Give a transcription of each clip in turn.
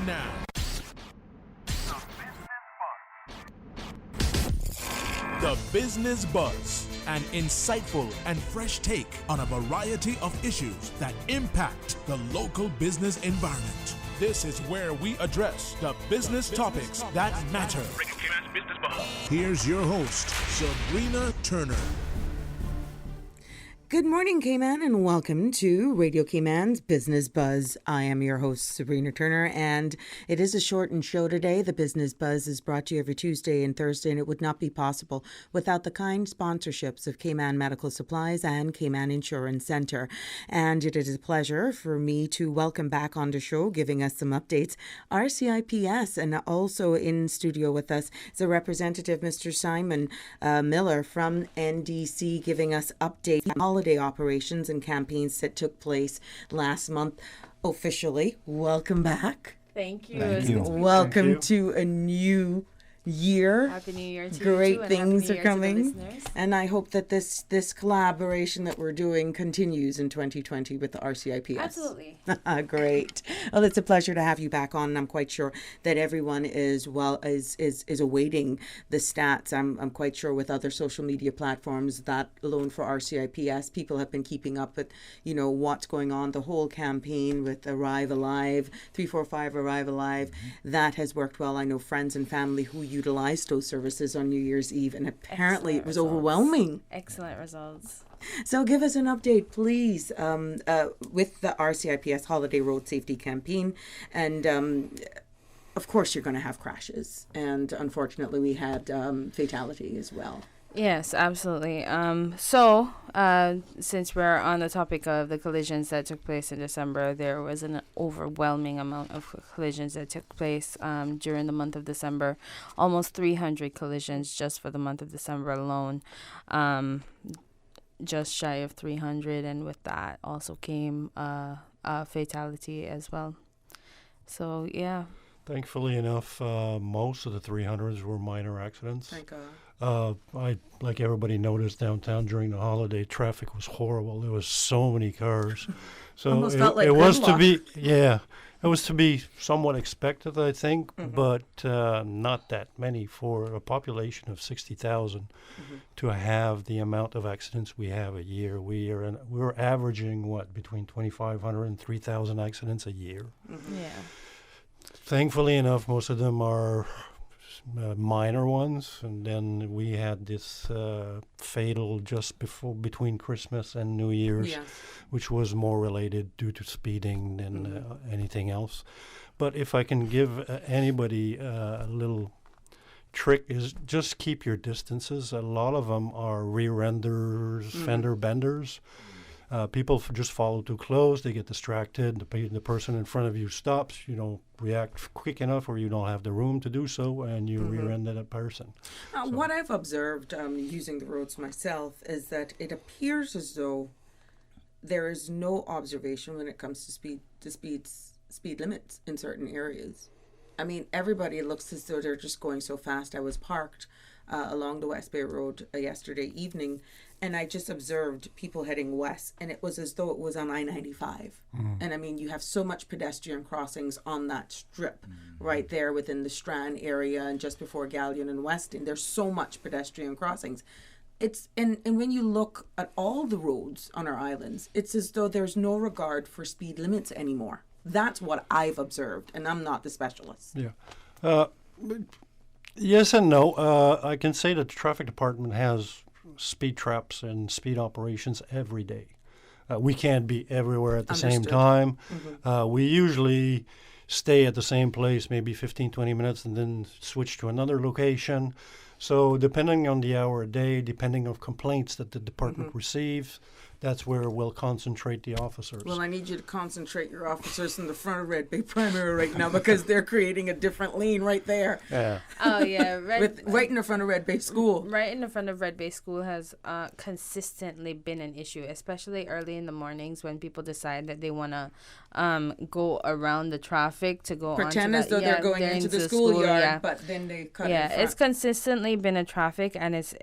now. The Business Buzz, an insightful and fresh take on a variety of issues that impact the local business environment. This is where we address the business topics that matter. Here's your host, Sabrina Turner. Good morning, Cayman, and welcome to Radio Cayman's Business Buzz. I am your host, Sabrina Turner, and it is a shortened show today. The Business Buzz is brought to you every Tuesday and Thursday, and it would not be possible without the kind sponsorships of Cayman Medical Supplies and Cayman Insurance Center. And it is a pleasure for me to welcome back on the show, giving us some updates, RCIPS, and also in studio with us is a representative, Mr. Simon Miller from NDC, giving us updates on holiday operations and campaigns that took place last month officially. Welcome back. Thank you. Thank you. Welcome to a new year. Happy New Year to Great you too, things are and Happy New Year to the coming. listeners. And I hope that this collaboration that we're doing continues in 2020 with the RCIPS. Absolutely. Great. Well, it's a pleasure to have you back on, and I'm quite sure that everyone is awaiting the stats. I'm quite sure with other social media platforms that alone for RCIPS, people have been keeping up with, what's going on, the whole campaign with Arrive Alive, 345 Arrive Alive. That has worked well. I know friends and family who utilized those services on New Year's Eve, and apparently it was overwhelming. Excellent results. So give us an update, please, with the RCIPS Holiday Road Safety Campaign. And of course, you're going to have crashes. And unfortunately, we had fatality as well. Yes, absolutely. Since we're on the topic of the collisions that took place in December, there was an overwhelming amount of collisions that took place during the month of December. Almost 300 collisions just for the month of December alone. Just shy of 300, and with that also came a fatality as well. So, yeah. Thankfully enough, most of the 300s were minor accidents. Thank God. I, like everybody noticed downtown during the holiday, traffic was horrible. There was so many cars. So Almost felt like it was to gridlock. be, yeah, it was to be somewhat expected, I think, but not that many for a population of 60,000 to have the amount of accidents we have a year. We're averaging between 2,500 and 3,000 accidents a year. Yeah. Thankfully enough, most of them are minor ones, and then we had this fatal just between Christmas and New Year's, Yes. which was more related due to speeding than anything else. But if I can give anybody a little trick, is just keep your distances. A lot of them are rear enders, fender benders. People just follow too close. They get distracted. The person in front of you stops. You don't react quick enough, or you don't have the room to do so, and you rear-ended a person. What I've observed using the roads myself is that it appears as though there is no observation when it comes to speed limits in certain areas. I mean, everybody looks as though they're just going so fast. I was parked along the West Bay Road yesterday evening, and I just observed people heading west, and it was as though it was on I-95. And I mean, you have so much pedestrian crossings on that strip right there within the Strand area and just before Galleon and Weston. There's so much pedestrian crossings. It's and when you look at all the roads on our islands, it's as though there's no regard for speed limits anymore. That's what I've observed, and I'm not the specialist. Yeah. Yes and no. I can say that the traffic department has speed traps and speed operations every day. We can't be everywhere at the same time. We usually stay at the same place maybe 15, 20 minutes and then switch to another location. So depending on the hour of day, depending on complaints that the department receives, that's where we'll concentrate the officers. Well, I need you to concentrate your officers in the front of Red Bay Primary right now because they're creating a different lane right there. Yeah. Oh, yeah. Right in the front of Red Bay School. Right in the front of Red Bay School has consistently been an issue, especially early in the mornings when people decide that they want to go around the traffic to go Pretend as though they're going into the schoolyard, but then they cut in front. It's consistently been a traffic, and it's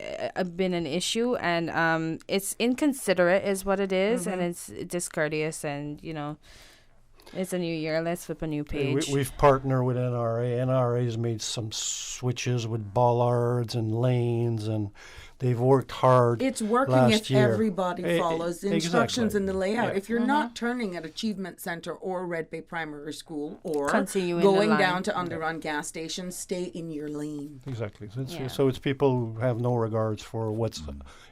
been an issue, and it's inconsiderate is what it is, and it's discourteous, and, you know. It's a new year. Let's flip a new page. We've partnered with NRA. NRA's made some switches with bollards and lanes, and they've worked hard. It's working last if year. everybody follows the instructions Exactly. in the layout. Yeah. If you're not turning at Achievement Center or Red Bay Primary School or Continue in the going line. down to Underrun gas station, stay in your lane. Exactly. Yeah. So it's people who have no regards for what's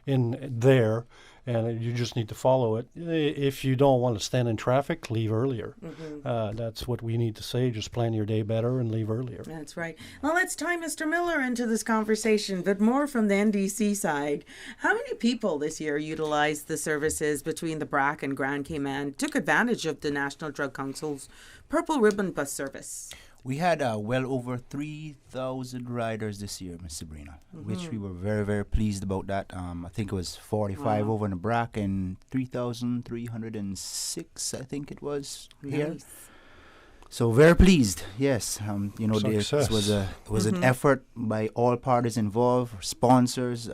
in there, and you just need to follow it. If you don't want to stand in traffic, leave earlier. That's what we need to say. Just plan your day better and leave earlier. That's right. Well, let's tie Mr. Miller into this conversation, but more from the NDC side. How many people this year utilized the services between the BRAC and Grand Cayman, took advantage of the National Drug Council's Purple Ribbon Bus service? We had well over 3,000 riders this year, Miss Sabrina, which we were very, very pleased about that. I think it was 45 over in the BRAC and 3,306, I think it was here. Nice. So very pleased, yes. This Success. was an effort by all parties involved, sponsors,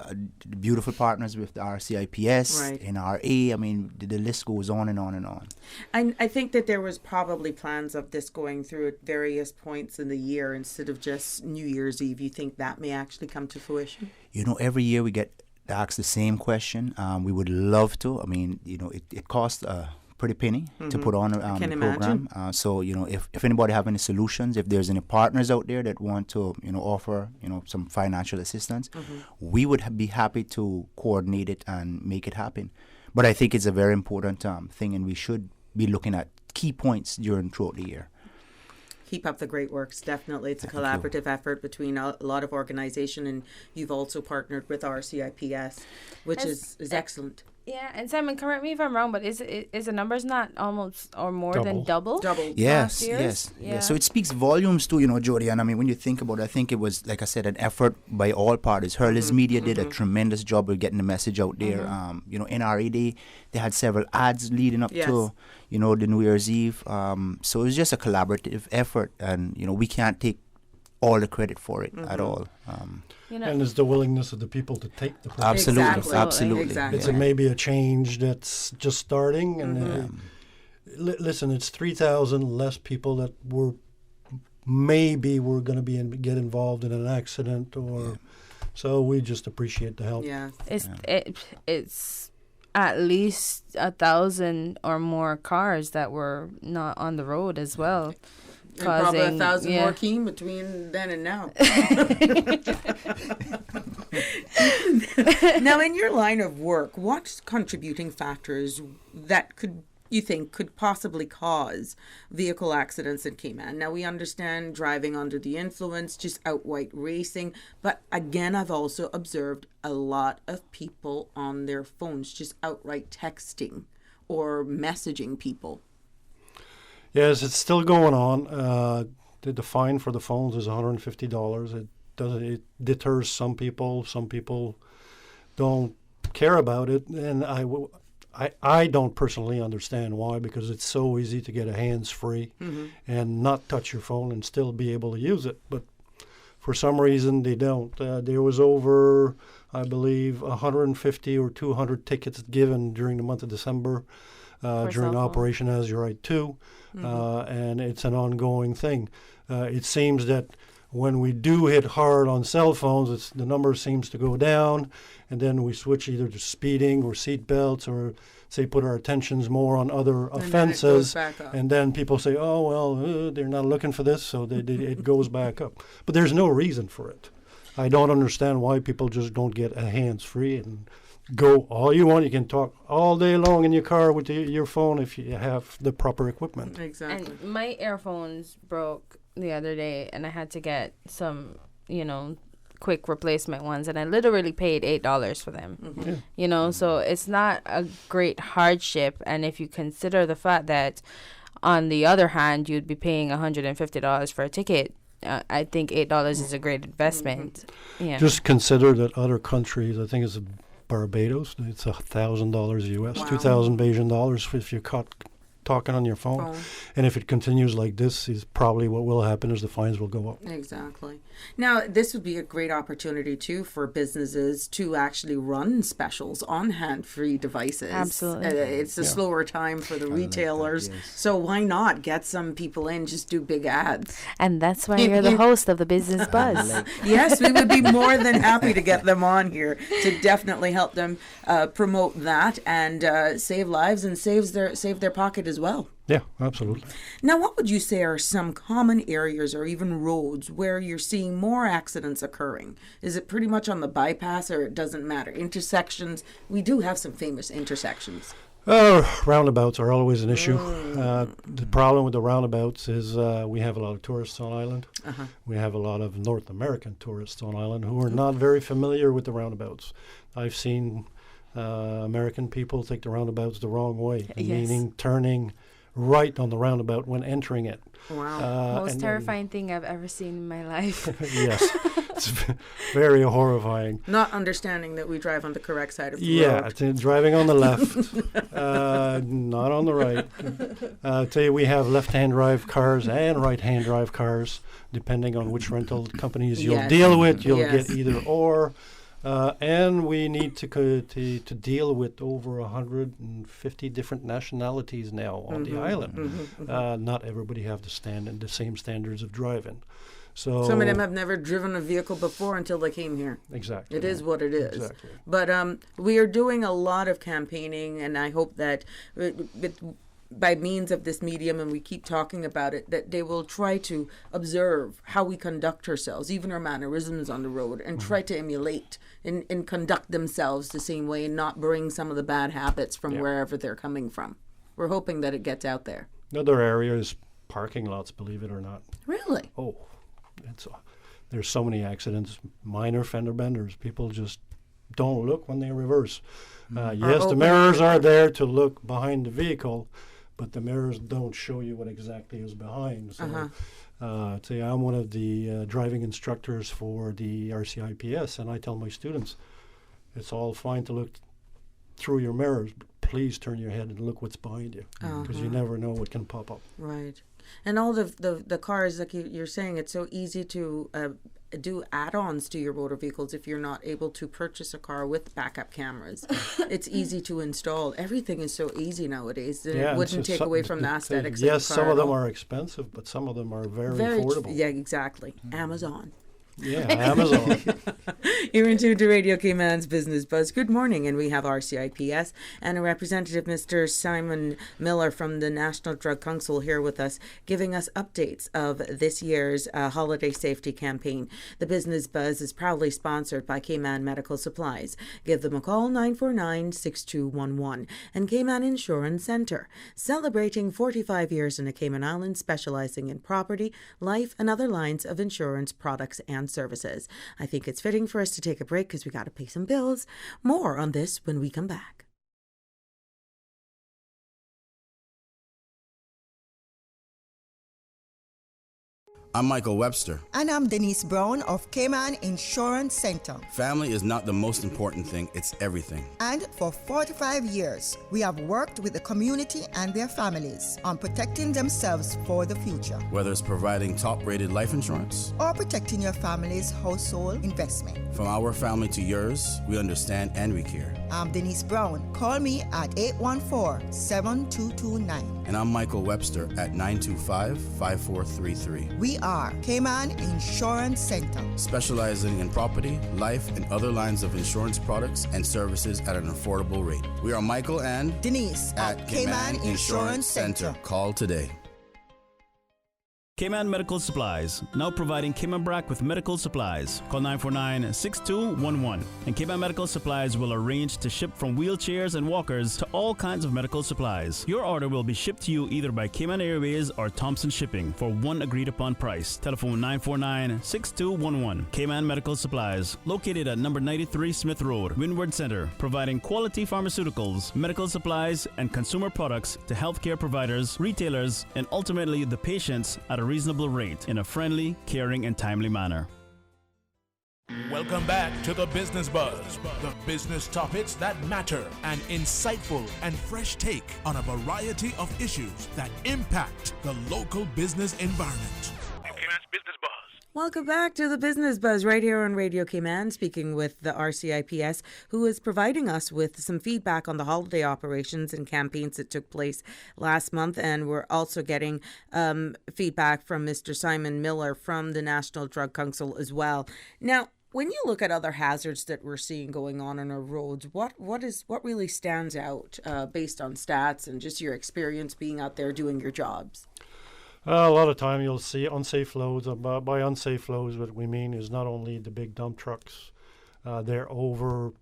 beautiful partners with the RCIPS, Right. NRA. I mean, the list goes on and on and on. And I think that there was probably plans of this going through at various points in the year instead of just New Year's Eve. You think that may actually come to fruition? Every year we get asked the same question. We would love to. I mean, it costs a pretty penny to put on the program. So, if anybody have any solutions, if there's any partners out there that want to, offer, some financial assistance, we would be happy to coordinate it and make it happen. But I think it's a very important thing, and we should be looking at key points throughout the year. Keep up the great works. Definitely. It's a Thank you. collaborative effort between a lot of organization, and you've also partnered with RCIPS, which is excellent. Yeah, and Simon, correct me if I'm wrong, but is the numbers not almost or more than double? Double. Yes, years? yes, Yeah. yes. So it speaks volumes too, Jody. And I mean, when you think about it, I think it was, like I said, an effort by all parties. Hurley's Media did a tremendous job of getting the message out there. NRA they had several ads leading up to, the New Year's Eve. So it was just a collaborative effort, and we can't take all the credit for it at all. And it's the willingness of the people to take the project. Absolutely, Exactly. absolutely. It's maybe a change that's just starting. And listen, it's 3,000 less people that were going to get involved in an accident, or so we just appreciate the help. Yeah. It's at least 1,000 or more cars that were not on the road as well. And probably 1,000 more came between then and now. Now, in your line of work, what contributing factors that you think could possibly cause vehicle accidents in Cayman? Now, we understand driving under the influence, just outright racing. But again, I've also observed a lot of people on their phones just outright texting or messaging people. Yes, it's still going on. The fine for the phones is $150. It deters some people. Some people don't care about it, and I don't personally understand why, because it's so easy to get a hands-free and not touch your phone and still be able to use it. But for some reason, they don't. There was over, I believe, 150 or 200 tickets given during the month of December during Operation As You Ride 2, and it's an ongoing thing. It seems that when we do hit hard on cell phones, the number seems to go down, and then we switch either to speeding or seat belts, or say put our attentions more on other offenses, and then people say, oh, well, they're not looking for this, so it goes back up. But there's no reason for it. I don't understand why people just don't get a hands-free and go all you want. You can talk all day long in your car with your phone if you have the proper equipment. Exactly. And my earphones broke the other day, and I had to get some, quick replacement ones, and I literally paid $8 for them. So it's not a great hardship. And if you consider the fact that, on the other hand, you'd be paying $150 for a ticket, I think $8 is a great investment. Yeah. Just consider that other countries, I think it's Barbados, it's $1,000 US, 2,000 Bajan dollars if you're caught talking on your phone. And if it continues like this, is probably what will happen is the fines will go up. Exactly. Now, this would be a great opportunity, too, for businesses to actually run specials on hand-free devices. Absolutely. It's a slower time for the retailers. Like that, yes. So why not get some people in, just do big ads? And that's why you're the host of the Business Buzz. Yes, we would be more than happy to get them on here to definitely help them promote that and save lives and save their pocket as well. Yeah, absolutely. Now, what would you say are some common areas or even roads where you're seeing more accidents occurring? Is it pretty much on the bypass, or it doesn't matter? Intersections, we do have some famous intersections. Roundabouts are always an issue. The problem with the roundabouts is we have a lot of tourists on island. We have a lot of North American tourists on island who are not very familiar with the roundabouts. I've seen American people take the roundabouts the wrong way, meaning turning right on the roundabout when entering it. Wow. Most terrifying thing I've ever seen in my life. Yes. It's very horrifying. Not understanding that we drive on the correct side of the road. Yeah, driving on the left, not on the right. Tell you, we have left-hand drive cars and right-hand drive cars. Depending on which rental companies you'll deal with, you'll get either or. And we need to deal with over 150 different nationalities now on the island. Not everybody have the same standards of driving. So some of them have never driven a vehicle before until they came here. Exactly. It is what it is. Exactly. But we are doing a lot of campaigning, and I hope that by means of this medium, and we keep talking about it, that they will try to observe how we conduct ourselves, even our mannerisms on the road, and try to emulate and conduct themselves the same way and not bring some of the bad habits from wherever they're coming from. We're hoping that it gets out there. Another area is parking lots, believe it or not. Really? Oh, there's so many accidents, minor fender benders. People just don't look when they reverse. Yes, the mirrors are there to look behind the vehicle, but the mirrors don't show you what exactly is behind. So, I'm one of the driving instructors for the RCIPS, and I tell my students, it's all fine to look through your mirrors, but please turn your head and look what's behind you, because you never know what can pop up. Right. And all the cars, like you're saying, it's so easy to do add-ons to your motor vehicles if you're not able to purchase a car with backup cameras. It's easy to install. Everything is so easy nowadays that it wouldn't take away from the aesthetics of the car. Yes, some of them are expensive, but some of them are very affordable. Yeah, exactly. Amazon. Yeah, Amazon. You're in tune to Radio Cayman's Business Buzz. Good morning, and we have RCIPS and a representative, Mr. Simon Miller from the National Drug Council, here with us, giving us updates of this year's holiday safety campaign. The Business Buzz is proudly sponsored by Cayman Medical Supplies. Give them a call, 949-6211, and Cayman Insurance Center, celebrating 45 years in the Cayman Islands, specializing in property, life, and other lines of insurance products and services. I think it's fitting for us to take a break because we got to pay some bills. More on this when we come back. I'm Michael Webster. And I'm Denise Brown of Cayman Insurance Center. Family is not the most important thing, it's everything. And for 45 years, we have worked with the community and their families on protecting themselves for the future. Whether it's providing top-rated life insurance or protecting your family's household investment. From our family to yours, we understand and we care. I'm Denise Brown. Call me at 814-7229. And I'm Michael Webster at 925-5433. We are Cayman Insurance Center, specializing in property, life, and other lines of insurance products and services at an affordable rate. We are Michael and Denise at Cayman Insurance Center. Call today. Cayman Medical Supplies, now providing Cayman Brac with medical supplies. Call 949-6211. And Cayman Medical Supplies will arrange to ship from wheelchairs and walkers to all kinds of medical supplies. Your order will be shipped to you either by Cayman Airways or Thompson Shipping for one agreed upon price. Telephone 949-6211. Cayman Medical Supplies, located at number 93 Smith Road, Windward Center, providing quality pharmaceuticals, medical supplies, and consumer products to healthcare providers, retailers, and ultimately the patients at a reasonable rate in a friendly, caring, and timely manner. Welcome back to the Business Buzz, the business topics that matter, an insightful and fresh take on a variety of issues that impact the local business environment. Welcome back to the Business Buzz right here on Radio Cayman, speaking with the RCIPS, who is providing us with some feedback on the holiday operations and campaigns that took place last month. And we're also getting feedback from Mr. Simon Miller from the National Drug Council as well. Now, when you look at other hazards that we're seeing going on our roads, what really stands out based on stats and just your experience being out there doing your jobs? A lot of time you'll see unsafe loads. By unsafe loads, what we mean is not only the big dump trucks, they're overloaded.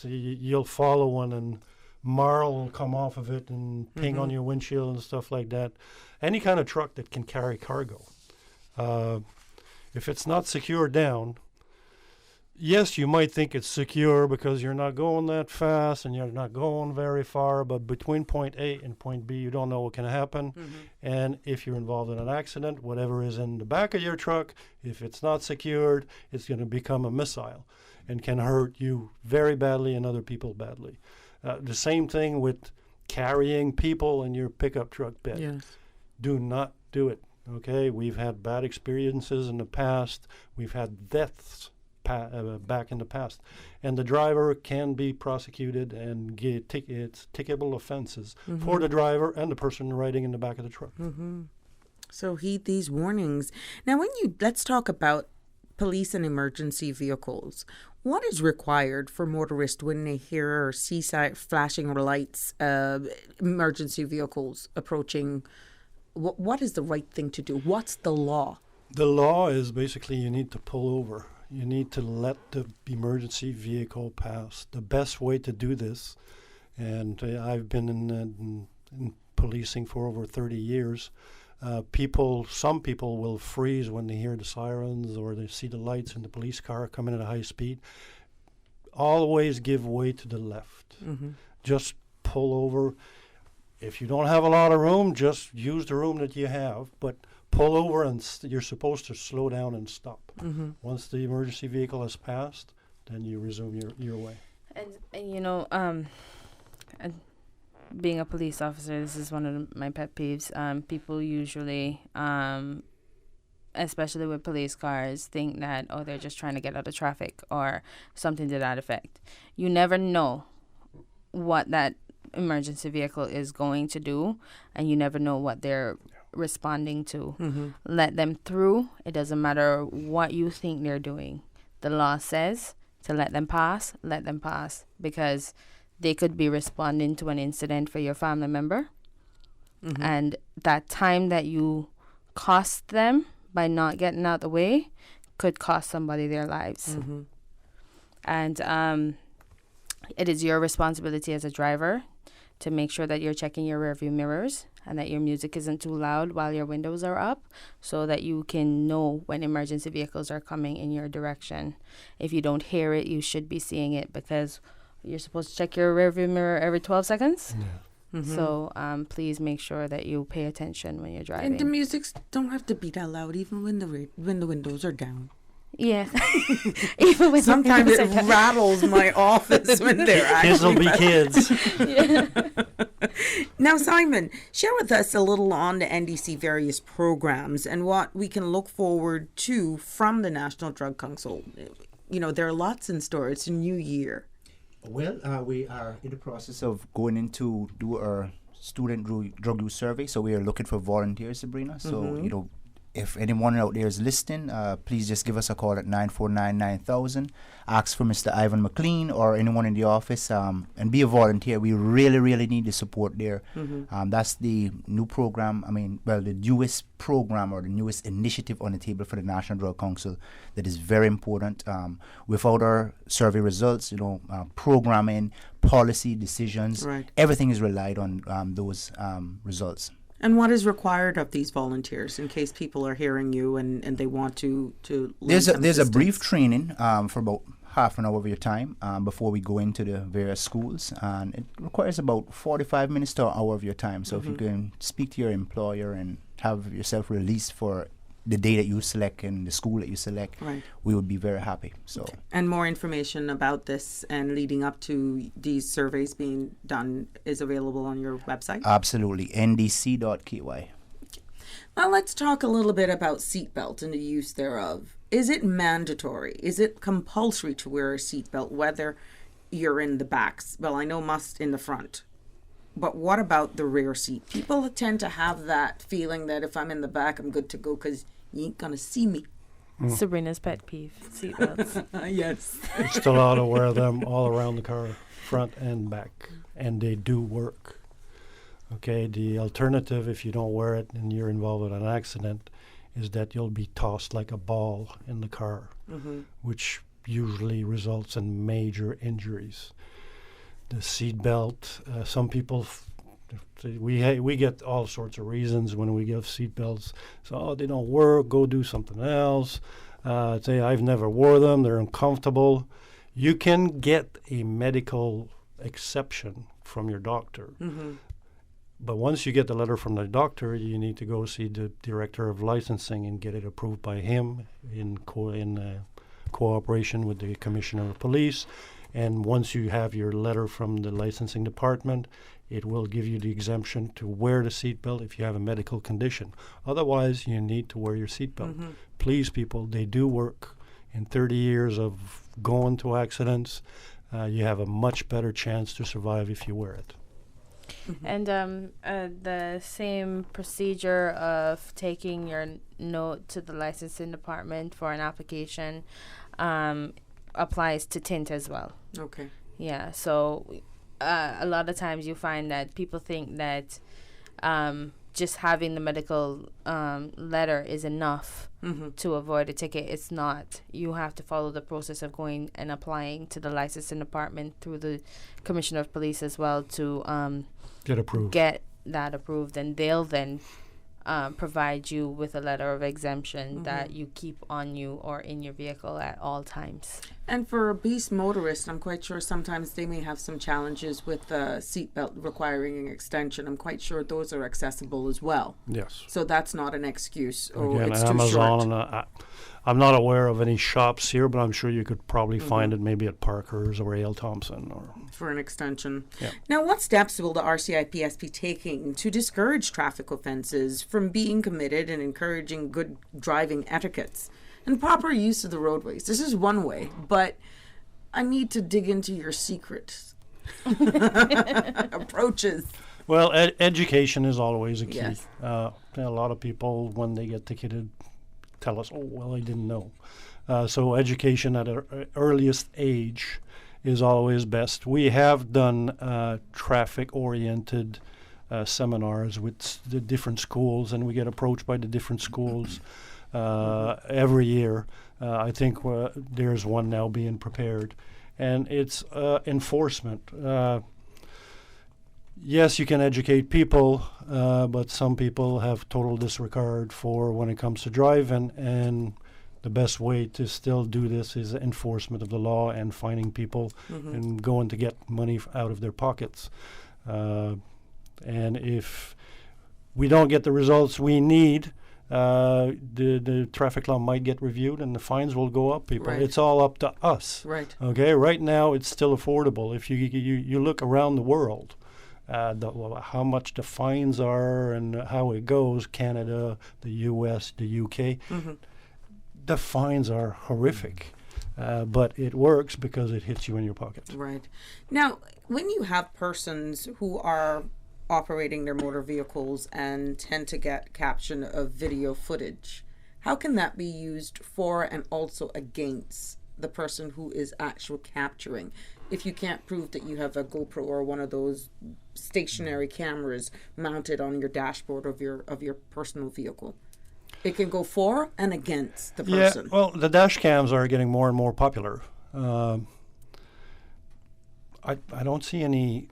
You'll follow one and marl will come off of it and ping on your windshield and stuff like that. Any kind of truck that can carry cargo. If it's not secured down, yes, you might think it's secure because you're not going that fast and you're not going very far, but between point A and point B, you don't know what can happen. And if you're involved in an accident, whatever is in the back of your truck, if it's not secured, it's going to become a missile and can hurt you very badly and other people badly. The same thing with carrying people in your pickup truck bed. Yes. Do not do it, okay? We've had bad experiences in the past. We've had deaths back in the past, and the driver can be prosecuted and get ticketable offenses for the driver and the person riding in the back of the truck. So heed these warnings. Now, let's talk about police and emergency vehicles. What is required for motorists when they hear or see flashing lights, emergency vehicles approaching? What is the right thing to do? What's the law? The law is basically you need to pull over. You need to let the emergency vehicle pass. The best way to do this, and I've been in policing for over 30 years, some people will freeze when they hear the sirens or they see the lights in the police car coming at a high speed. Always give way to the left. Just pull over. If you don't have a lot of room, just use the room that you have, but pull over and you're supposed to slow down and stop. Once the emergency vehicle has passed, then you resume your way. And you know, being a police officer, this is one of my pet peeves. People usually, especially with police cars, think that, they're just trying to get out of traffic or something to that effect. You never know what that emergency vehicle is going to do, and you never know what they're responding to. Let them through. It doesn't matter what you think they're doing. The law says to let them pass, because they could be responding to an incident for your family member. And that time that you cost them by not getting out the way could cost somebody their lives. And it is your responsibility as a driver to make sure that you're checking your rearview mirrors and that your music isn't too loud while your windows are up, so that you can know when emergency vehicles are coming in your direction. If you don't hear it, you should be seeing it, because you're supposed to check your rearview mirror every 12 seconds. So please make sure that you pay attention when you're driving. And the musics don't have to be that loud, even when the windows are down. Yeah. Even when sometimes it rattles my office when they're actually. Kids will be kids. Yeah. Now, Simon, share with us a little on the NDC various programs and what we can look forward to from the National Drug Council. You know, there are lots in store. It's a new year. Well, we are in the process of going in to do our student drug use survey. So we are looking for volunteers, Sabrina. So, you know, if anyone out there is listening, please just give us a call at 949-9000. Ask for Mr. Ivan McLean or anyone in the office, and be a volunteer. We really, really need the support there. That's the new program. The newest program or the newest initiative on the table for the National Drug Council that is very important. Without our survey results, programming, policy decisions, everything is relied on those results. And what is required of these volunteers in case people are hearing you and they want to There's a brief training for about half an hour of your time before we go into the various schools, and it requires about 45 minutes to an hour of your time. So if you can speak to your employer and have yourself released for the day that you select and the school that you select, right, we would be very happy. So, and more information about this and leading up to these surveys being done is available on your website? Absolutely, ndc.ky. Now let's talk a little bit about seatbelt and the use thereof. Is it mandatory? Is it compulsory to wear a seatbelt, whether you're in the back? Well, I know must in the front. But what about the rear seat? People tend to have that feeling that if I'm in the back, I'm good to go because you ain't going to see me. Sabrina's pet peeve, seatbelts. Yes. You're still allowed to wear them all around the car, front and back, and they do work. Okay, the alternative, if you don't wear it and you're involved in an accident, is that you'll be tossed like a ball in the car, which usually results in major injuries. The seatbelt, some people, we get all sorts of reasons when we give seatbelts. So, they don't work, go do something else. Say, I've never wore them, they're uncomfortable. You can get a medical exception from your doctor. But once you get the letter from the doctor, you need to go see the director of licensing and get it approved by him in cooperation with the commissioner of police. And once you have your letter from the licensing department, it will give you the exemption to wear the seatbelt if you have a medical condition. Otherwise, you need to wear your seatbelt. Please, people, they do work. In 30 years of going to accidents, you have a much better chance to survive if you wear it. And the same procedure of taking your note to the licensing department for an application applies to tint as well. Okay. Yeah, so a lot of times you find that people think that just having the medical letter is enough to avoid a ticket. It's not. You have to follow the process of going and applying to the licensing department through the commissioner of police as well to get that approved, and they'll then provide you with a letter of exemption that you keep on you or in your vehicle at all times. And for obese motorists, I'm quite sure sometimes they may have some challenges with the seatbelt requiring an extension. I'm quite sure those are accessible as well. Yes. So that's not an excuse. Again, it's Amazon, too short. I'm not aware of any shops here, but I'm sure you could probably find it maybe at Parker's or A.L. Thompson. For an extension. Yeah. Now, what steps will the RCIPS be taking to discourage traffic offenses from being committed and encouraging good driving etiquettes and proper use of the roadways? This is one way, but I need to dig into your secret approaches. Well, education is always a key. Yes. A lot of people, when they get ticketed, tell us, oh, well, I didn't know. So education at an earliest age is always best. We have done traffic-oriented seminars with the different schools, and we get approached by the different schools every year. I think there's one now being prepared. And it's enforcement. Yes, you can educate people, but some people have total disregard for when it comes to driving, and the best way to still do this is enforcement of the law and finding people and going to get money out of their pockets. And if we don't get the results we need, the traffic law might get reviewed and the fines will go up, people. Right. It's all up to us. Right. Okay, right now it's still affordable. If you look around the world, how much the fines are and how it goes, Canada, the U.S., the U.K., the fines are horrific. But it works because it hits you in your pocket. Right. Now, when you have persons who are operating their motor vehicles and tend to get caption of video footage, how can that be used for and also against the person who is actually capturing? If you can't prove that you have a GoPro or one of those stationary cameras mounted on your dashboard of your personal vehicle, it can go for and against the person. Yeah, well, the dash cams are getting more and more popular. I don't see any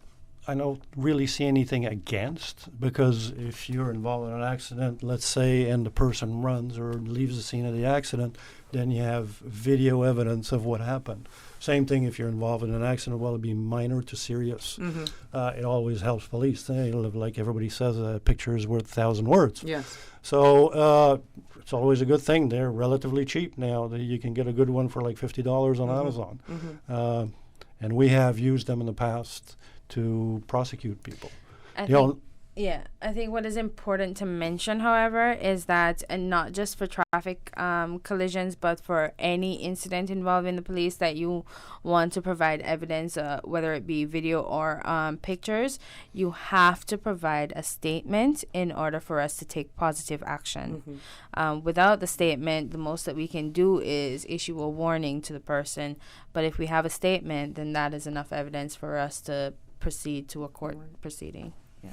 I don't really see anything against, because if you're involved in an accident, let's say, and the person runs or leaves the scene of the accident, then you have video evidence of what happened. Same thing if you're involved in an accident, well, it'd be minor to serious. It always helps police. Like everybody says, a picture is worth 1,000 words. Yes. So it's always a good thing. They're relatively cheap now. You can get a good one for like $50 on Amazon. And we have used them in the past to prosecute people. I think what is important to mention, however, is that, and not just for traffic collisions, but for any incident involving the police that you want to provide evidence, whether it be video or pictures, you have to provide a statement in order for us to take positive action. Without the statement, the most that we can do is issue a warning to the person. But if we have a statement, then that is enough evidence for us to proceed to a court proceeding. Yeah.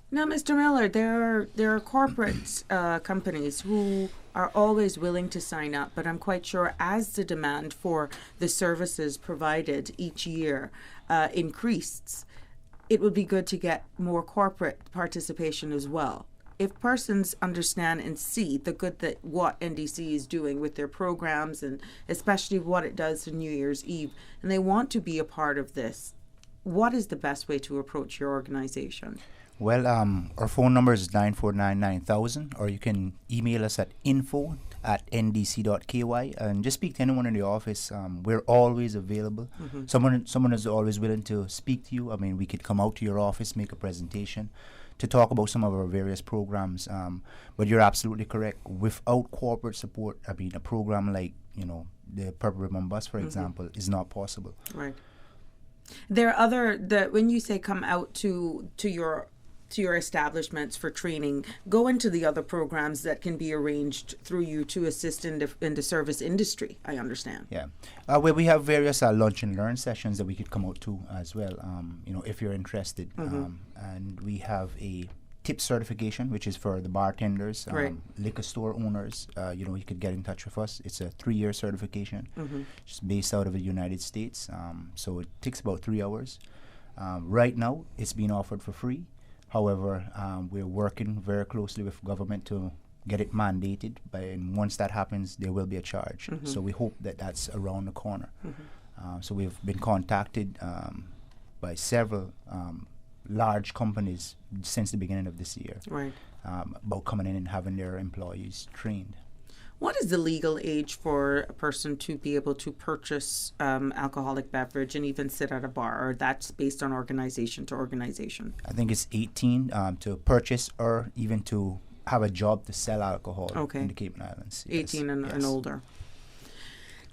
Now, Mr. Miller, there are corporate companies who are always willing to sign up, but I'm quite sure as the demand for the services provided each year increased, it would be good to get more corporate participation as well. If persons understand and see the good that what NDC is doing with their programs, and especially what it does for New Year's Eve, and they want to be a part of this, what is the best way to approach your organization? Well, our phone number is 949-9000, or you can email us at info@ndc.ky and just speak to anyone in the office. We're always available. Someone is always willing to speak to you. I mean, we could come out to your office, make a presentation to talk about some of our various programs. But you're absolutely correct. Without corporate support, I mean, a program like, the Purple Ribbon Bus, for example, is not possible. Right. There are when you say come out to your establishments for training, go into the other programs that can be arranged through you to assist in the service industry, I understand. Yeah. Where we have various lunch and learn sessions that we could come out to as well, if you're interested. And we have a tip certification, which is for the bartenders, liquor store owners. You could get in touch with us. It's a 3-year certification. It's based out of the United States. So it takes about 3 hours. Right now, it's being offered for free. However, we're working very closely with government to get it mandated. And once that happens, there will be a charge. So we hope that that's around the corner. So we've been contacted by several large companies since the beginning of this year about coming in and having their employees trained. What is the legal age for a person to be able to purchase alcoholic beverage and even sit at a bar, or that's based on organization to organization? I think it's 18 to purchase or even to have a job to sell alcohol in the Cayman Islands. 18 and older.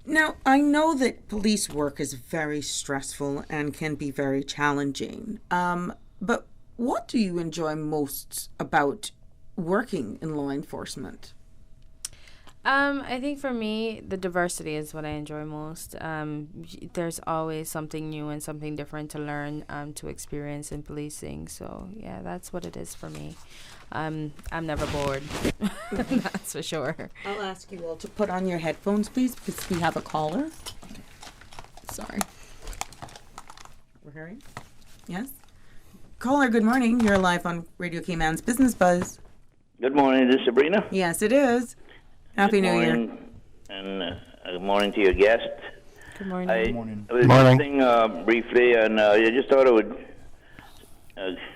Now, I know that police work is very stressful and can be very challenging, but what do you enjoy most about working in law enforcement? I think for me, the diversity is what I enjoy most. There's always something new and something different to learn, to experience in policing. So, yeah, that's what it is for me. I'm never bored. That's for sure. I'll ask you all to put on your headphones, please, because we have a caller. Sorry. We're hearing? Yes? Caller, good morning. You're live on Radio Cayman's Business Buzz. Good morning. Is this Sabrina? Yes, it is. Happy New Year. And good morning to your guest. Good morning. Good morning. I was listening briefly, and I just thought I would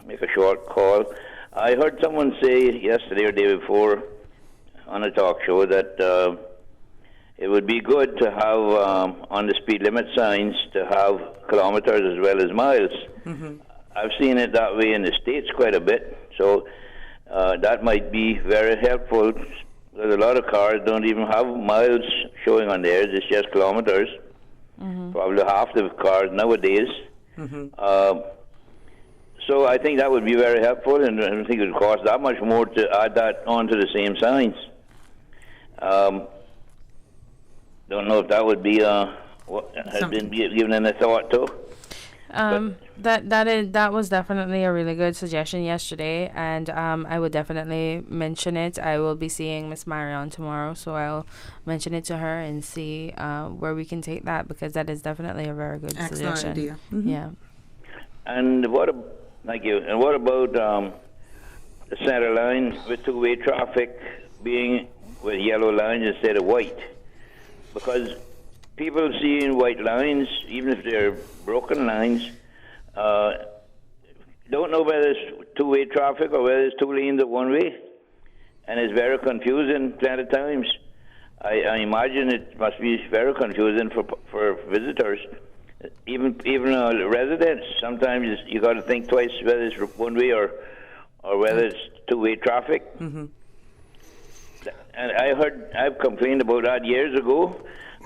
make a short call. I heard someone say yesterday or the day before on a talk show that it would be good to have on the speed limit signs to have kilometers as well as miles. I've seen it that way in the States quite a bit, so that might be very helpful. Because a lot of cars don't even have miles showing on theirs, it's just kilometers. Probably half the cars nowadays. So I think that would be very helpful, and I don't think it would cost that much more to add that onto the same signs. Don't know if that would be what has been given any thought to. That was definitely a really good suggestion yesterday, and I would definitely mention it. I will be seeing Miss Marion tomorrow, so I'll mention it to her and see where we can take that, because that is definitely a very good suggestion. Excellent idea. And what Thank you. And what about the center line with two-way traffic being with yellow lines instead of white? Because people seeing white lines, even if they're broken lines, don't know whether it's two-way traffic or whether it's two lanes of one way. And it's very confusing plenty of times. I imagine it must be very confusing for visitors. Even residents, sometimes you got to think twice whether it's one way or whether it's two-way traffic. Mm-hmm. And I've complained about that years ago.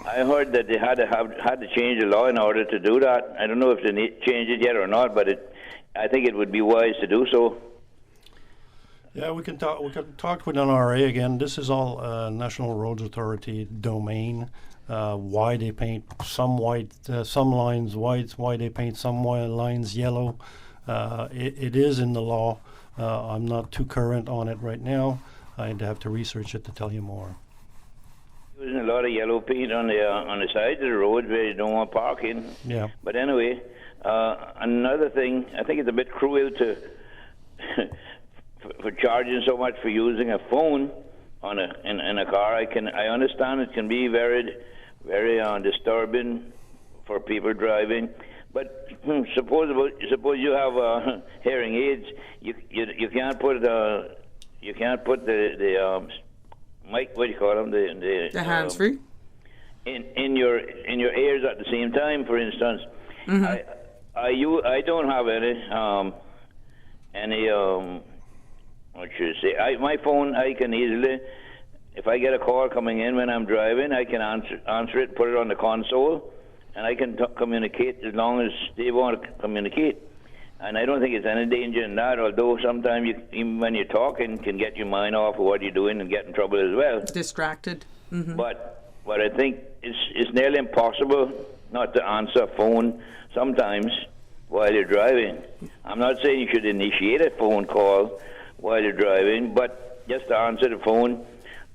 I heard that they had to change the law in order to do that. I don't know if they changed it yet or not, but I think it would be wise to do so. Yeah, we can talk with NRA again. This is all National Roads Authority domain. Why they paint some white, some lines white, why they paint some lines yellow. It is in the law. I'm not too current on it right now. I'd have to research it to tell you more. Using a lot of yellow paint on the sides of the road where you don't want parking. Yeah. But anyway, another thing, I think it's a bit cruel to for charging so much for using a phone in a car. I understand it can be very disturbing for people driving. But suppose you have hearing aids, you can't put the mic, what do you call them, the hands free in your ears at the same time. For instance, mm-hmm. I don't have any what should I say? My phone, I can easily, if I get a call coming in when I'm driving, I can answer it, put it on the console, and I can communicate as long as they want to communicate. And I don't think it's any danger in that, although sometimes even when you're talking, can get your mind off of what you're doing and get in trouble as well. Distracted. Mm-hmm. But I think it's nearly impossible not to answer a phone sometimes while you're driving. I'm not saying you should initiate a phone call while you're driving, but just to answer the phone,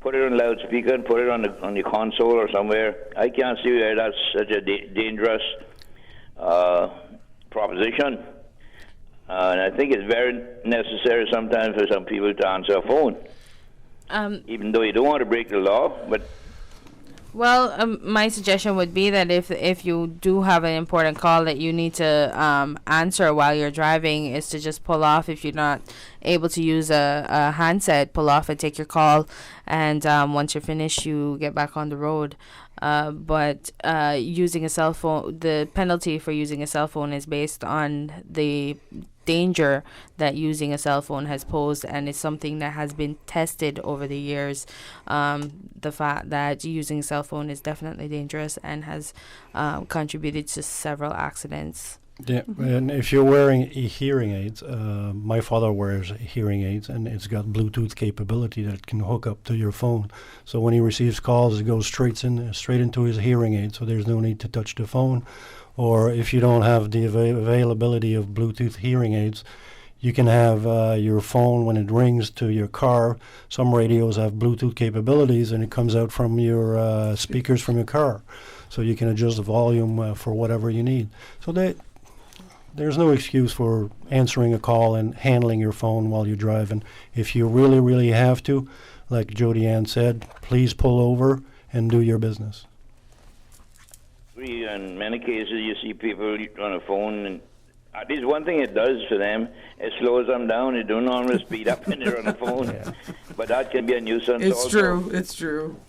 put it on loudspeaker and put it on the console or somewhere. I can't see why that's such a dangerous proposition. And I think it's very necessary sometimes for some people to answer a phone, even though you don't want to break the law. But my suggestion would be that if you do have an important call that you need to answer while you're driving, is to just pull off. If you're not able to use a handset, pull off and take your call, and once you're finished, you get back on the road. But using a cell phone, the penalty for using a cell phone is based on the danger that using a cell phone has posed, and it's something that has been tested over the years. The fact that using a cell phone is definitely dangerous and has contributed to several accidents. Yeah, and if you're wearing hearing aids, my father wears hearing aids, and it's got Bluetooth capability that it can hook up to your phone. So when he receives calls, it goes straight into his hearing aid, so there's no need to touch the phone. Or if you don't have the availability of Bluetooth hearing aids, you can have your phone, when it rings, to your car. Some radios have Bluetooth capabilities, and it comes out from your speakers from your car. So you can adjust the volume for whatever you need. So there's no excuse for answering a call and handling your phone while you're driving. If you really, really have to, like Jody Ann said, please pull over and do your business. In many cases, you see people on a phone, and at least one thing it does for them, it slows them down. They don't normally speed up when they're on the phone. Yeah. But that can be a nuisance also. It's true.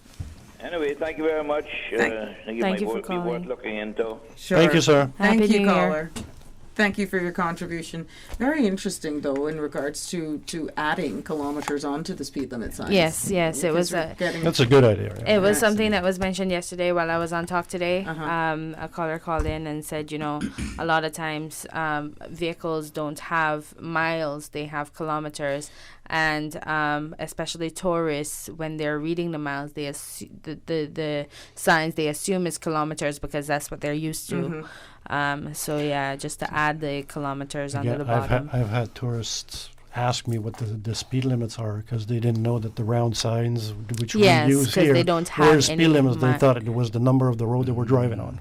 Anyway, thank you very much. Thank you for calling. Be worth looking into. Sure. Thank you, sir. Thank you, caller. Thank you for your contribution. Very interesting, though, in regards to adding kilometers onto the speed limit signs. Yes, it was that's a good idea. Yeah. It was something that was mentioned yesterday while I was on Talk Today. A caller called in and said, a lot of times vehicles don't have miles, they have kilometers. And especially tourists, when they're reading the miles, they the signs they assume is kilometers because that's what they're used to. Mm-hmm. Just to add the kilometers under the bottom. I've had tourists ask me what the speed limits are because they didn't know that the round signs, which we use here, they don't have speed limits. They thought it was the number of the road they were driving on.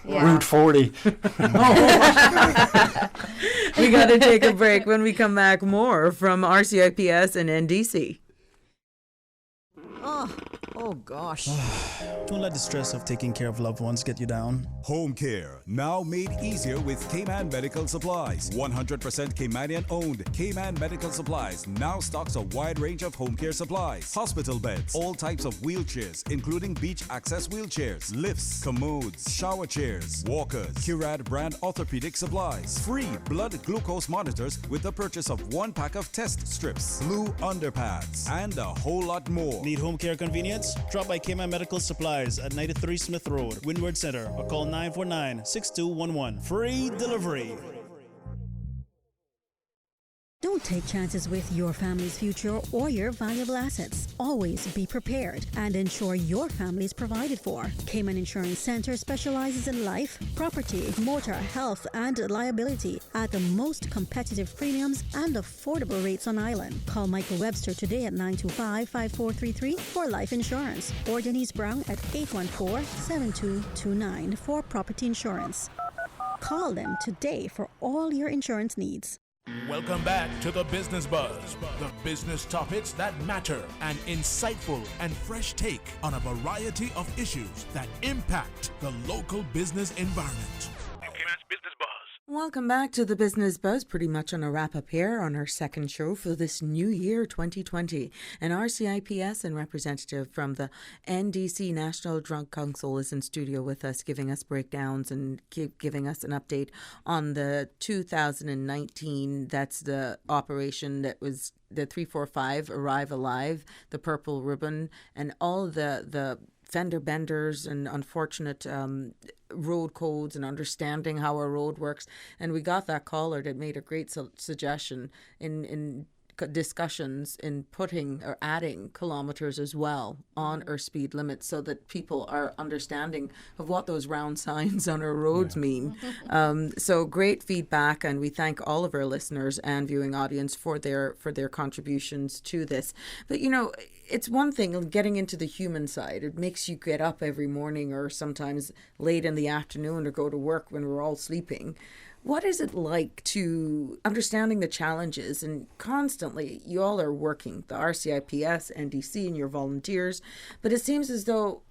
Route 40. We got to take a break. When we come back, more from RCIPS and NDC. Oh gosh. Don't let the stress of taking care of loved ones get you down. Home care, now made easier with K-Man Medical Supplies. 100% Caymanian owned. K-Man Medical Supplies now stocks a wide range of home care supplies. Hospital beds, all types of wheelchairs, including beach access wheelchairs, lifts, commodes, shower chairs, walkers, Curad brand orthopedic supplies. Free blood glucose monitors with the purchase of 1 pack of test strips, blue underpads, and a whole lot more. Need home care convenience? Drop by K-Man Medical Supplies at 93 Smith Road, Windward Center, or call 949-6211. Free delivery. Don't take chances with your family's future or your valuable assets. Always be prepared and ensure your family is provided for. Cayman Insurance Center specializes in life, property, motor, health, and liability at the most competitive premiums and affordable rates on island. Call Michael Webster today at 925-5433 for life insurance, or Denise Brown at 814-7229 for property insurance. Call them today for all your insurance needs. Welcome back to the Business Buzz, the business topics that matter, an insightful and fresh take on a variety of issues that impact the local business environment. Business Buzz. Welcome back to the Business Buzz, pretty much on a wrap-up here on our second show for this new year, 2020. And RCIPS and representative from the NDC, National Drug Council, is in studio with us, giving us breakdowns and giving us an update on the 2019, that's the operation that was the 345 Arrive Alive, the Purple Ribbon, and all the fender benders and unfortunate road codes and understanding how a road works. And we got that caller that made a great suggestion in discussions in putting or adding kilometers as well on our speed limits so that people are understanding of what those round signs on our roads mean. So great feedback, and we thank all of our listeners and viewing audience for their contributions to this. But you know, it's one thing getting into the human side. It makes you get up every morning or sometimes late in the afternoon or go to work when we're all sleeping. What is it like to understanding the challenges, and constantly you all are working, the RCIPS, NDC, and your volunteers, but it seems as though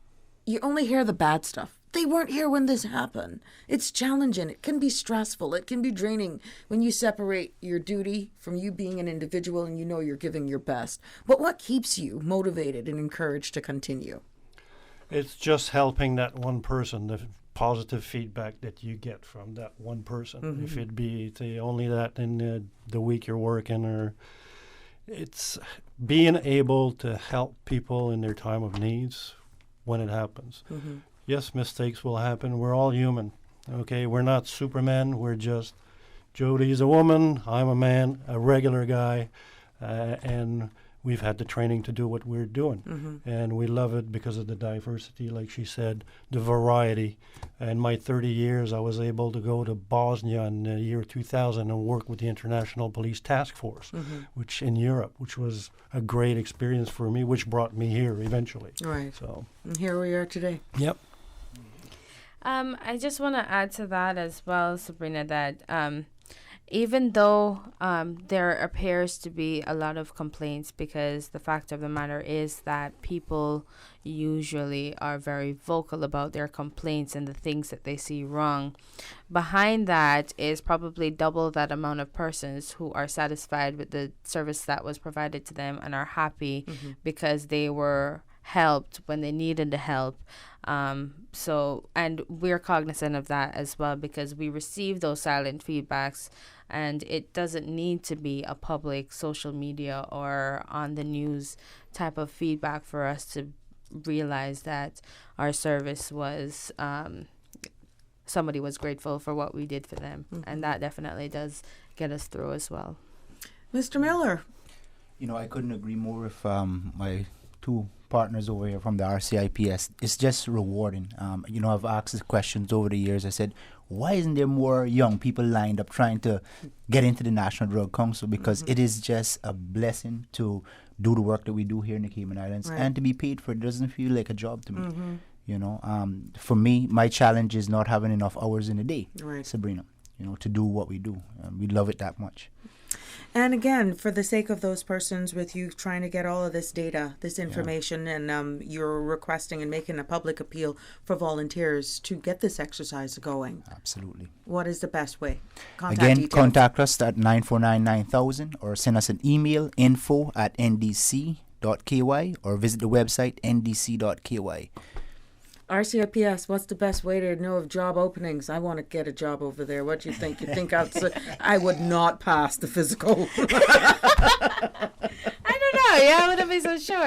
you only hear the bad stuff. They weren't here when this happened. It's challenging. It can be stressful. It can be draining when you separate your duty from you being an individual and you know you're giving your best. But what keeps you motivated and encouraged to continue? It's just helping that one person, the positive feedback that you get from that one person. Mm-hmm. If it be only that in the week you're working, or it's being able to help people in their time of needs when it happens. Mm-hmm. Yes, mistakes will happen. We're all human. Okay, we're not Superman. We're just Jody's a woman, I'm a man, a regular guy, and we've had the training to do what we're doing. Mm-hmm. And we love it because of the diversity, like she said, the variety. In my 30 years, I was able to go to Bosnia in the year 2000 and work with the International Police Task Force, mm-hmm. which in Europe, which was a great experience for me, which brought me here eventually. Right. So and here we are today. Yep. I just want to add to that as well, Sabrina, that even though there appears to be a lot of complaints, because the fact of the matter is that people usually are very vocal about their complaints and the things that they see wrong, behind that is probably double that amount of persons who are satisfied with the service that was provided to them and are happy mm-hmm. because they were helped when they needed the help. And we're cognizant of that as well, because we receive those silent feedbacks, and it doesn't need to be a public social media or on the news type of feedback for us to realize that our service was, somebody was grateful for what we did for them. Mm-hmm. And that definitely does get us through as well. Mr. Miller. You know, I couldn't agree more with my two partners over here from the RCIPS. It's just rewarding. You know, I've asked the questions over the years. I said, why isn't there more young people lined up trying to get into the National Drug Council? Because mm-hmm. it is just a blessing to do the work that we do here in the Cayman Islands, right. and to be paid for it. Doesn't feel like a job to me. Mm-hmm. For me, my challenge is not having enough hours in a day, right, Sabrina, to do what we do. We love it that much. And again, for the sake of those persons with you trying to get all of this data, this information, and you're requesting and making a public appeal for volunteers to get this exercise going. Absolutely. What is the best way? Contact us at 949-9000 or send us an email, info@ndc.ky, or visit the website, ndc.ky. RCIPS, what's the best way to know of job openings? I want to get a job over there. What do you think? You think I would not pass the physical? I don't know. Yeah, I wouldn't be so sure,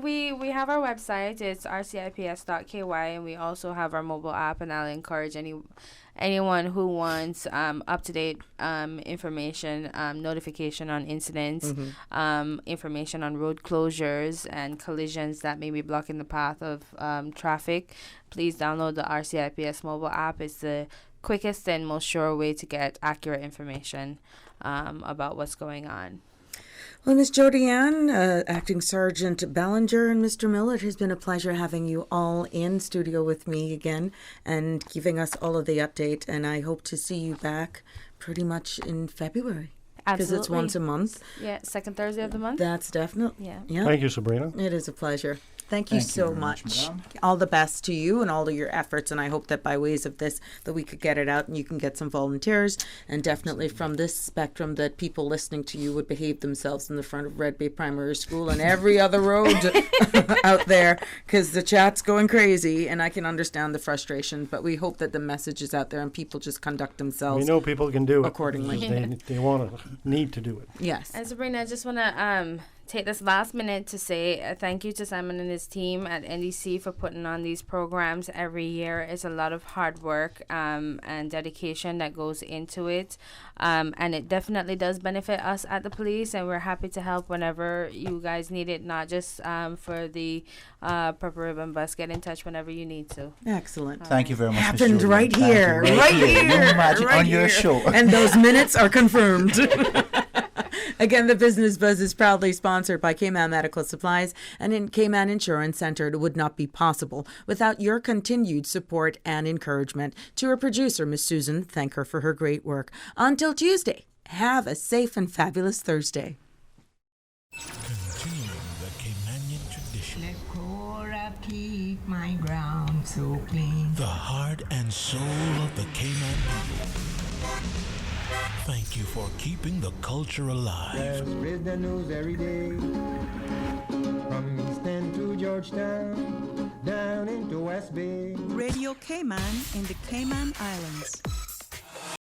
We have our website. It's rcips.ky, and we also have our mobile app, and I'll encourage anyone who wants up-to-date information, notification on incidents, information on road closures and collisions that may be blocking the path of traffic, please download the RCIPS mobile app. It's the quickest and most sure way to get accurate information about what's going on. Well, Ms. Jody Ann, Acting Sergeant Ballinger, and Mr. Miller, it has been a pleasure having you all in studio with me again and giving us all of the update. And I hope to see you back pretty much in February. Because it's once a month. Yeah, second Thursday of the month. That's definite. Yeah. Thank you, Sabrina. It is a pleasure. Thank you so much. All the best to you and all of your efforts. And I hope that by ways of this, that we could get it out and you can get some volunteers. And definitely from this spectrum, that people listening to you would behave themselves in the front of Red Bay Primary School and every other road out there, because the chat's going crazy. And I can understand the frustration, but we hope that the message is out there and people just conduct themselves. We know people can do it accordingly. They need to do it. Yes. And Sabrina, I just want to take this last minute to say thank you to Simon and his team at NDC for putting on these programs every year. It's a lot of hard work and dedication that goes into it, and it definitely does benefit us at the police, and we're happy to help whenever you guys need it, not just for the Purple Ribbon Bus. Get in touch whenever you need to. Excellent. Thank you very much. Happened right here. Right here. On your show. And those minutes are confirmed. Again, the Business Buzz is proudly sponsored by Cayman Medical Supplies and in Cayman Insurance Center. It would not be possible without your continued support and encouragement. To our producer, Miss Susan, thank her for her great work. Until Tuesday, have a safe and fabulous Thursday. Continuing the Caymanian tradition. Let Korab keep my ground so clean. The heart and soul of the Cayman people. Thank you for keeping the culture alive. Spread the news every day. From East End to Georgetown, down into West Bay. Radio Cayman in the Cayman Islands.